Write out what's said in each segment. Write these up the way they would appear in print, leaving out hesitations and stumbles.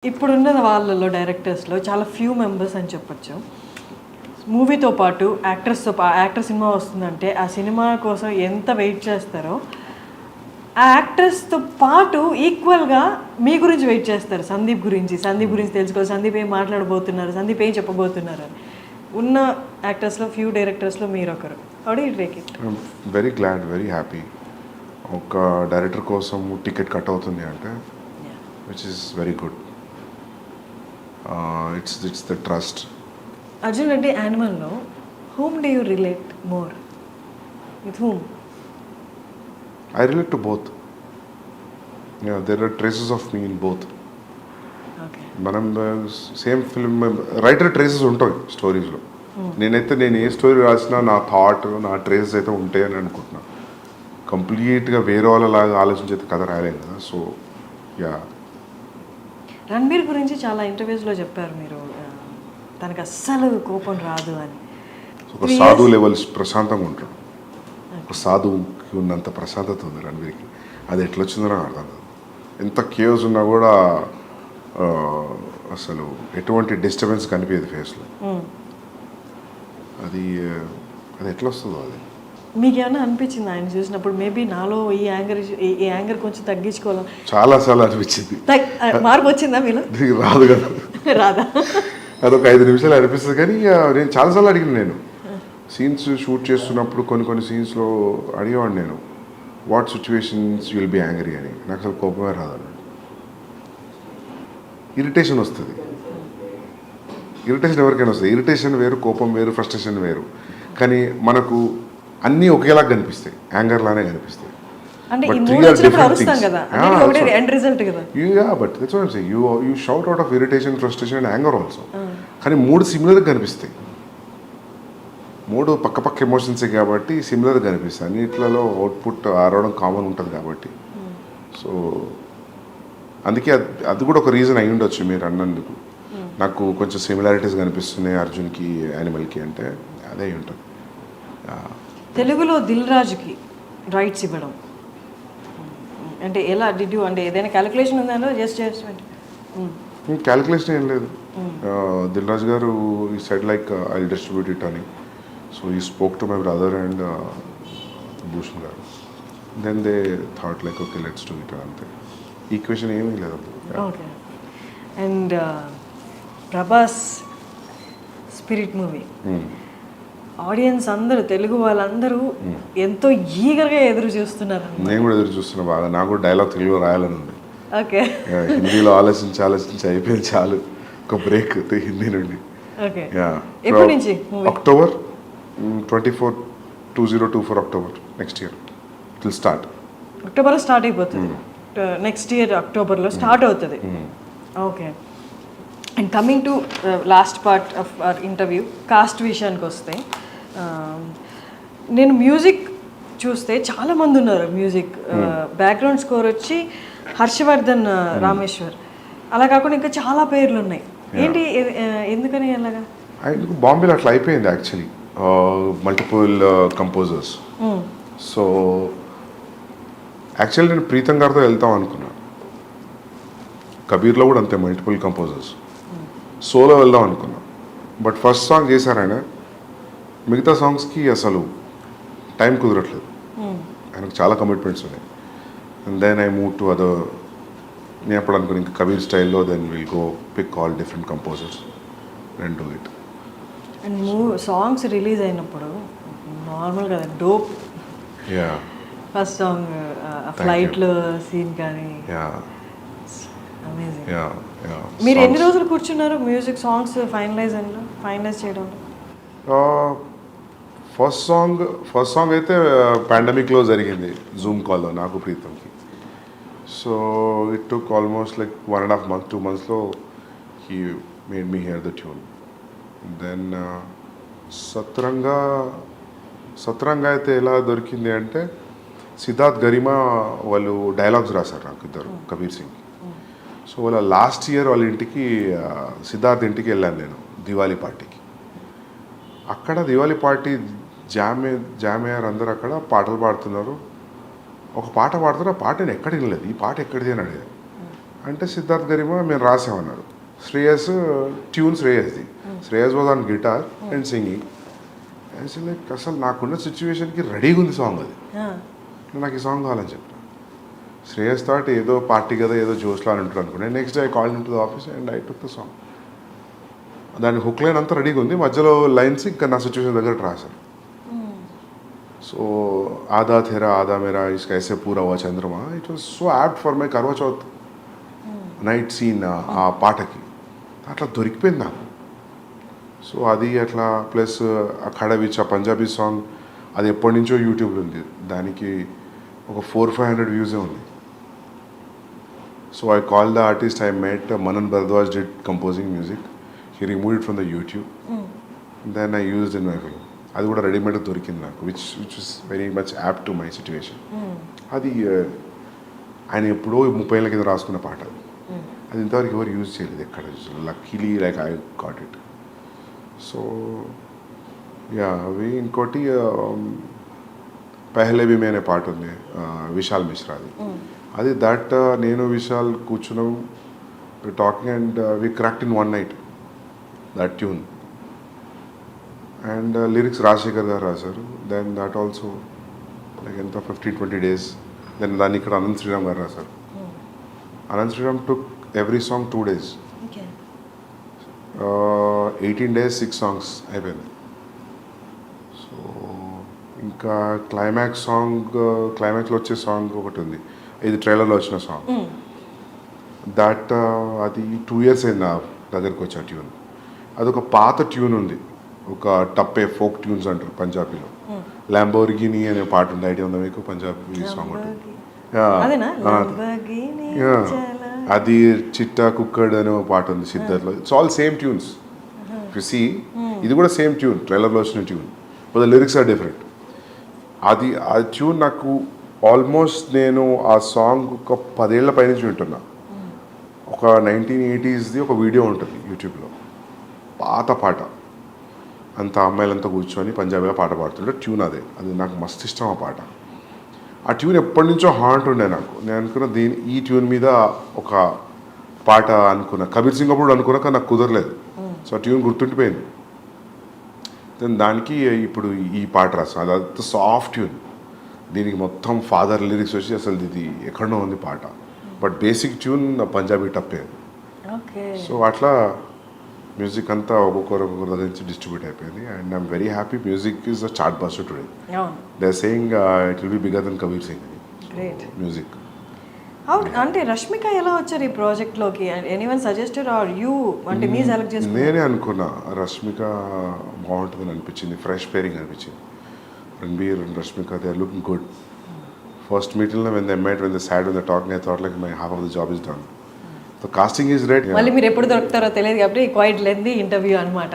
ఇప్పుడున్న వాళ్ళలో డైరెక్టర్స్లో చాలా ఫ్యూ మెంబర్స్ అని చెప్పొచ్చు. మూవీతో పాటు యాక్టర్ సినిమా వస్తుందంటే ఆ సినిమా కోసం ఎంత వెయిట్ చేస్తారో ఆ యాక్టర్స్తో పాటు ఈక్వల్గా మీ గురించి వెయిట్ చేస్తారు. సందీప్ గురించి తెలుసుకోవాలి, సందీప్ ఏం మాట్లాడబోతున్నారు, సందీప్ ఏం చెప్పబోతున్నారు అని. ఉన్న యాక్టర్స్లో ఫ్యూ డైరెక్టర్స్లో మీరు ఒకరు. How do you take it? Very glad, very happy. ఒక డైరెక్టర్ కోసం టికెట్ కట్ అవుతుంది అంటే which is very good. It's the trust. Arjun Reddy యానిమల్లో whom do you relate more? With whom? I relate to both. Yeah, there are traces of me in both. Okay. మనం same film writer traces ఉంటాయి స్టోరీస్లో. నేను ఏ story రాసినా నా thought, నా traces అయితే ఉంటాయని అనుకుంటున్నాను. కంప్లీట్గా వేరే వాళ్ళలాగా ఆలోచించేది కథ రాయలేను కదా. So yeah. రణబీర్ గురించి చాలా ఇంటర్వ్యూస్లో చెప్పారు మీరు, తనకు అస్సలు కోపం రాదు అని. ఒక సాధువు లెవెల్స్ ప్రశాంతంగా ఉంటాడు. ఒక సాధువుకి ఉన్నంత ప్రశాంతత ఉంది రణబీర్కి. అది ఎట్లా వచ్చిందో నాకు అర్థం కాదు. ఎంత కేవ్స్ ఉన్నా కూడా అసలు ఎటువంటి డిస్టర్బెన్స్ కనిపించదు ఫేస్లో. అది ఎట్లా వస్తుందో అది. మీకు ఏమైనా అనిపించింది ఆయన చూసినప్పుడు మేబీ నాలో ఈ యాంగర్ కొంచెం తగ్గించుకోవాలి? చాలాసార్లు అనిపించింది. మార్పు వచ్చిందా మీలో? రాదు కదా. రాదా? అదొక 5 నిమిషాలు అనిపిస్తుంది. కానీ నేను చాలాసార్లు అడిగిన, నేను సీన్స్ షూట్ చేస్తున్నప్పుడు కొన్ని సీన్స్లో అడిగేవాడు నేను, what situations you will be angry అని. నాకు అసలు కోపమే రాదన్నాడు. ఇరిటేషన్ వస్తుంది. ఇరిటేషన్ ఎవరికైనా వస్తుంది. ఇరిటేషన్ వేరు, కోపం వేరు, ఫ్రస్ట్రేషన్ వేరు. కానీ మనకు అన్నీ ఒకేలాగా కనిపిస్తాయి, యాంగర్ లానే కనిపిస్తాయి. అంటే But ఈ three మూడు are వచ్చినప్పుడు different అరుస్తాం things. కదా, Yeah, అది ఒకటే also. ఎండ్ రిజల్ట్ కదా. Yeah, but that's what I'm saying. You shout out of irritation, frustration and anger also. కానీ 3 సిమిలర్గా కనిపిస్తాయి. 3 పక్క ఎమోషన్సే కాబట్టి సిమిలర్గా కనిపిస్తాయి. అన్నిట్లలో అవుట్పుట్ ఆరవడం కామన్ ఉంటుంది కాబట్టి. సో అందుకే అది కూడా ఒక రీజన్ అయి ఉండొచ్చు మీరు అన్నందుకు. నాకు కొంచెం సిమిలారిటీస్ కనిపిస్తున్నాయి అర్జున్కి, యానిమల్కి అంటే అదే అయి ఉంటుంది. తెలుగులో దిల్ రాజుకి రైట్స్ ఇవ్వడం అంటే ఎలా డిడ్ యూ, అంటే ఏదైనా క్యాలిక్యులేషన్ ఉందా? జస్ట్ క్యాలిక్యులేషన్ ఏం లేదు. దిల్ రాజు గారు ఈ side like I distribute it అని. So he spoke to my brother and Bhushan గారు. Then they thought like okay let's do it అంతే. ఈక్వేషన్ ఏమీ లేదు. Okay. And Prabhas Spirit movie audience అందరూ, తెలుగు వాళ్ళందరూ ఎంతో ఈగర్గా ఎదురు చూస్తున్నారు. నేను కూడా ఎదురు చూస్తున్నా బాగా. నాకు కూడా డైలాగ్ తెలుగులో రాయాలని ఉంది. ఓకే. హిందీలో ఆలోచించి అయిపోయింది చాలు. ఒక బ్రేక్ హిందీ నుండి. ఓకే. ఎప్పటి నుంచి? October 24, 2024 October next year it will start. అక్టోబర్లో స్టార్ట్ అయిపోతుంది. నెక్స్ట్ ఇయర్ అక్టోబర్లో స్టార్ట్ అవుతుంది. Okay. And coming to last part of our interview, cost విషయానికి వస్తే, నేను మ్యూజిక్ చూస్తే చాలామంది ఉన్నారు. మ్యూజిక్ బ్యాక్గ్రౌండ్ స్కోర్ వచ్చి హర్షవర్ధన్ రామేశ్వర్, అలా కాకుండా ఇంకా చాలా పేర్లు ఉన్నాయి. ఏంటి, ఎందుకని అలాగా? బాంబేలో అట్లా అయిపోయింది actually. Multiple composers. So actually నేను ప్రీతం గారితో వెళ్తాం అనుకున్నాను. కబీర్లో కూడా అంతే, మల్టిపుల్ కంపోజర్స్. సోలో వెళ్దాం అనుకున్నాం. బట్ ఫస్ట్ సాంగ్ చేశారు ఆయన. మిగతా సాంగ్స్కి అసలు టైం కుదరట్లేదు. ఆయనకు చాలా కమిట్మెంట్స్ ఉన్నాయి. And then I move to other. నేను అప్పుడు అనుకున్నాను ఇంకా కబీర్ స్టైల్లో, then will go pick all different composers and do it. And songs release అయినప్పుడు నార్మల్ కదా, డోప్. యా. ఫస్ట్ సాంగ్ ఫ్లైట్లో సీన్ కానీ అమేజింగ్. మీరు ఎన్ని రోజులు కూర్చున్నారు మ్యూజిక్ సాంగ్స్ ఫైనలైజ్ చేయడంలో? ఫస్ట్ సాంగ్ అయితే పాండమిక్లో జరిగింది, జూమ్ కాల్లో నాకు ప్రీతంకి. So it took almost like 1.5 months, 2 monthsలో he made me here the tune. Then సత్రంగా అయితే ఎలా దొరికింది అంటే, సిద్ధార్థ్ గరిమా వాళ్ళు డైలాగ్స్ రాశారు నాకు ఇద్దరు, కబీర్ సింగ్. సో వాళ్ళ లాస్ట్ ఇయర్ వాళ్ళ ఇంటికి, సిద్ధార్థ్ ఇంటికి వెళ్ళాను నేను దివాళీ పార్టీకి. అక్కడ దివాళీ పార్టీ జామ్ అయ్యారు అందరు. అక్కడ పాటలు పాడుతున్నారు. ఒక పాట పాడుతున్నారు. ఆ పాట నేను ఎక్కడ వినలేదు. ఈ పాట ఎక్కడిది అని అడిగాను. అంటే సిద్ధార్థ్ గరిమా మేము రాసామన్నారు. శ్రేయస్ ట్యూన్ శ్రేయస్ది. Shreyas was on guitar and singing. Like అసలు నాకున్న సిచ్యువేషన్కి రెడీగా ఉంది సాంగ్ అది. నాకు ఈ సాంగ్ కావాలని చెప్పాను. శ్రేయస్ థాట్ ఏదో పార్టీ కదా ఏదో జోష్లో అని ఉంటారు అనుకున్నాను. Next day I call in to the office and I took the song. దాని హుక్ లైన్ అంతా రెడీగా ఉంది, మధ్యలో లైన్స్ ఇంకా నా సిచ్యువేషన్ దగ్గర రాశాను. సో ఆదా థెరా ఆదా మేరా ఇస్కా ఐసే పూరా హువా చంద్రమా, it was so apt for my Karva Chauth night scene. ఆ పాటకి అట్లా దొరికిపోయింది నాకు. సో అది అట్లా ప్లస్ ఆ ఖడవిచ్ ఆ పంజాబీ సాంగ్ అది ఎప్పటి నుంచో యూట్యూబ్లో ఉంది, దానికి ఒక 400-500 వ్యూసే ఉంది. So I call the artist, I met Manan Bhardwaj did composing music, he remove it from the YouTube, then I used in my film. అది కూడా రెడీమేడ్ దొరికింది నాకు, which is very much apt to my situation. అది ఆయన ఎప్పుడో 30 ఏళ్ళ కింద రాసుకున్న పాట అది. అది ఇంతవరకు ఎవరు యూజ్ చేయలేదు ఎక్కడ. Luckily like I got it. So yeah అవి ఇంకోటి పెహ్లే భీ మే అనే పాట ఉంది విశాల్ మిశ్రాది. అది దట్ నేను విశాల్ కూర్చున్నాం talking and we cracked in one night that tune. And lyrics Rajasekhar garu రాశారు. దెన్ దట్ ఆల్సో లైక్ ఎంత 15-20 days. దెన్ దాన్ని ఇక్కడ అనంత్ శ్రీరామ్ గారు రాశారు. Anant Sriram took every song 2 days. 18 days 6 songs అయిపోయింది. సో ఇంకా క్లైమాక్స్ సాంగ్, క్లైమాక్స్లో వచ్చే సాంగ్ ఒకటి ఉంది, ఇది ట్రైలర్లో వచ్చిన సాంగ్. దట్ అది 2 years అయింది నా దగ్గరికి వచ్చే ట్యూన్. అదొక పాత ట్యూన్ ఉంది, ఒక టప్పే ఫోక్ ట్యూన్స్ అంటారు పంజాబీలో. ల్యాంబోర్గిని అనే పాట ఉంది, ఐడియా ఉందా మీకు? పంజాబీ సాంగ్ ఉంటుంది. అది చిట్టా కుక్కడ్ అనే పాట ఉంది సిద్ధార్థ్లో. It's all same tunes. You see ఇది కూడా సేమ్ ట్యూన్, ట్రైలర్లో వచ్చిన tune, but the lyrics are different. అది ఆ ట్యూన్ నాకు ఆల్మోస్ట్ నేను ఆ సాంగ్ ఒక 10 ఏళ్ల పైనుంచి వింటున్నా. ఒక 1980sది ఒక వీడియో ఉంటుంది యూట్యూబ్లో, పాత పాట, అంత అమ్మాయిలంతా కూర్చొని పంజాబీలో పాట పాడుతుంటే ట్యూన్ అదే. అది నాకు మస్తు ఇష్టం ఆ పాట. ఆ ట్యూన్ ఎప్పటి నుంచో హాంట్ ఉండే నాకు. నేను అనుకున్న ఈ ట్యూన్ మీద ఒక పాట అనుకున్నా, కబీర్ సింగ్ అప్పుడు అనుకున్నా, కానీ నాకు కుదరలేదు. సో ఆ ట్యూన్ గుర్తుండిపోయింది. దెన్ దానికి ఇప్పుడు ఈ పాట రాస్తాను. అది సాఫ్ట్ ట్యూన్, దీనికి మొత్తం ఫాదర్ లిరిక్స్ వచ్చి అసలు ఇది ఎక్కడో ఉంది పాట, but basic tune Punjabi tappe. So అట్లా మ్యూజిక్ అంతా ఒక్కొక్కరు దగ్గర నుంచి డిస్ట్రిబ్యూట్ అయిపోయింది. And I'm very happy. Music is a chartbuster today. They are saying it will be bigger then Kabir Singh music. అంటే రష్మిక ఎలా వచ్చారు ఈ ప్రాజెక్ట్లోకి? ఎనీవన్ సజెస్టెడ్ ఆర్ యూ, అంటే మీ సెలెక్ట్ చేసి? నేనే అనుకున్నా రష్మిక బాగుంటుందని అనిపించింది, ఫ్రెష్ పేరింగ్ అనిపించింది. Ranbir and Rashmika, they are looking good. First మీటింగ్లో when they met, when they sat, when they talking, I thought like my half of the job is done. So casting is right. మళ్ళీ మీరు ఎప్పుడు దొరుకుతారో తెలియదు కాబట్టి quiet lengthy interview అనమాట.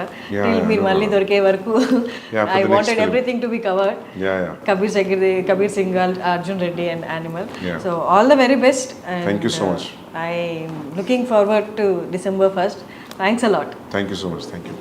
మీరు మళ్ళీ దొరికే వరకు I wanted everything to be covered. Kabir Singh, Arjun Reddy and animal. So all the very best. Thank you so much. I looking forward to December 1st. Thanks a lot. Thank you so much. Thank you.